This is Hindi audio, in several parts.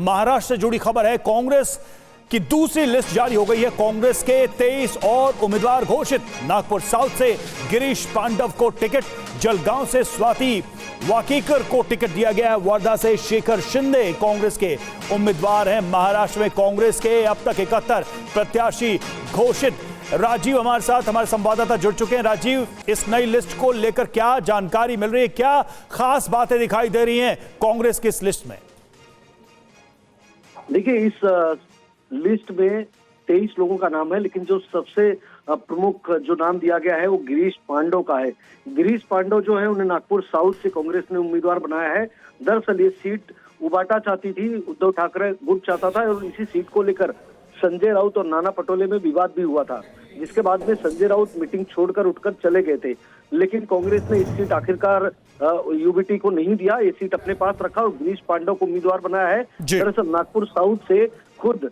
महाराष्ट्र से जुड़ी खबर है। कांग्रेस की दूसरी लिस्ट जारी हो गई है। कांग्रेस के 23 और उम्मीदवार घोषित। नागपुर साउथ से गिरीश पांडव को टिकट, जलगांव से स्वाति वाकेकर को टिकट दिया गया है, वर्धा से शेखर शिंदे कांग्रेस के उम्मीदवार हैं। महाराष्ट्र में कांग्रेस के अब तक 71 प्रत्याशी घोषित। राजीव हमारे साथ, हमारे संवाददाता जुड़ चुके हैं। राजीव, इस नई लिस्ट को लेकर क्या जानकारी मिल रही है, क्या खास बातें दिखाई दे रही हैं कांग्रेस की इस लिस्ट में? देखिए, इस लिस्ट में 23 लोगों का नाम है, लेकिन जो सबसे प्रमुख जो नाम दिया गया है वो गिरीश पांडव का है। गिरीश पांडव जो है, उन्हें नागपुर साउथ से कांग्रेस ने उम्मीदवार बनाया है। दरअसल ये सीट उबाटा चाहती थी, उद्धव ठाकरे गुट चाहता था, और इसी सीट को लेकर संजय राउत और नाना पटोले में विवाद भी हुआ था, जिसके बाद में संजय राउत मीटिंग छोड़कर उठकर चले गए थे। लेकिन कांग्रेस ने इस सीट आखिरकार यूबीटी को नहीं दिया, ये सीट अपने पास रखा और गिरीश पांडव को उम्मीदवार बनाया है। दरअसल नागपुर साउथ से खुद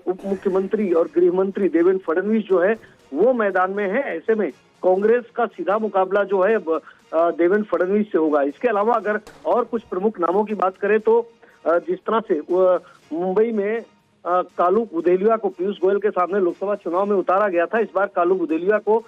उप मुख्यमंत्री और गृह मंत्री देवेंद्र फडणवीस जो है वो मैदान में है। ऐसे में कांग्रेस का सीधा मुकाबला जो है देवेंद्र फडणवीस से होगा। इसके अलावा अगर और कुछ प्रमुख नामों की बात करें तो जिस तरह से मुंबई में कालू बुदेलिया को पीयूष गोयल के सामने लोकसभा चुनाव में उतारा गया था, इस बार कालू बुदेलिया को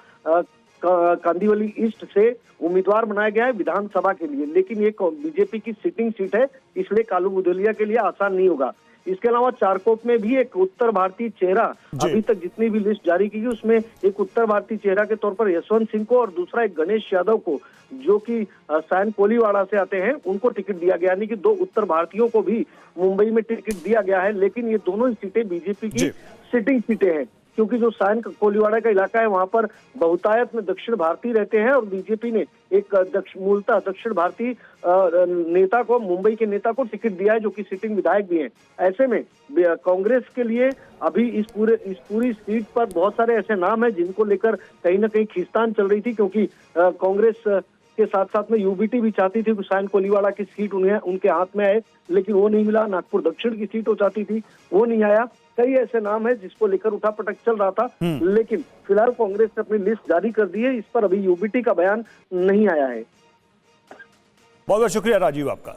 कांदिवली ईस्ट से उम्मीदवार बनाया गया है विधानसभा के लिए। लेकिन ये बीजेपी की सिटिंग सीट है, इसलिए कालू बुदेलिया के लिए आसान नहीं होगा। इसके अलावा चारकोप में भी एक उत्तर भारतीय चेहरा, अभी तक जितनी भी लिस्ट जारी की गई उसमें एक उत्तर भारतीय चेहरा के तौर पर यशवंत सिंह को और दूसरा एक गणेश यादव को, जो कि सैन कोलीवाड़ा से आते हैं, उनको टिकट दिया गया। यानी कि 2 उत्तर भारतीयों को भी मुंबई में टिकट दिया गया है। लेकिन ये दोनों सीटें बीजेपी की सिटिंग सीटें हैं, क्योंकि जो सैन कोलीवाड़ा का इलाका है वहां पर बहुतायत में दक्षिण भारतीय रहते हैं और बीजेपी ने एक मूलतः दक्षिण भारतीय नेता को, मुंबई के नेता को टिकट दिया है, जो कि सिटिंग विधायक भी हैं। ऐसे में कांग्रेस के लिए अभी इस पूरी सीट पर बहुत सारे ऐसे नाम हैं जिनको लेकर कहीं ना कहीं खींचतान चल रही थी, क्योंकि कांग्रेस के साथ साथ में यूबीटी भी चाहती थी कि सैन कोलीवाड़ा की सीट उनके हाथ में आए, लेकिन वो नहीं मिला। नागपुर दक्षिण की सीट वो चाहती थी, वो नहीं आया। कई ऐसे नाम है जिसको लेकर उठापटक चल रहा था, लेकिन फिलहाल कांग्रेस ने अपनी लिस्ट जारी कर दी है। इस पर अभी यूबीटी का बयान नहीं आया है। बहुत बहुत शुक्रिया राजीव आपका।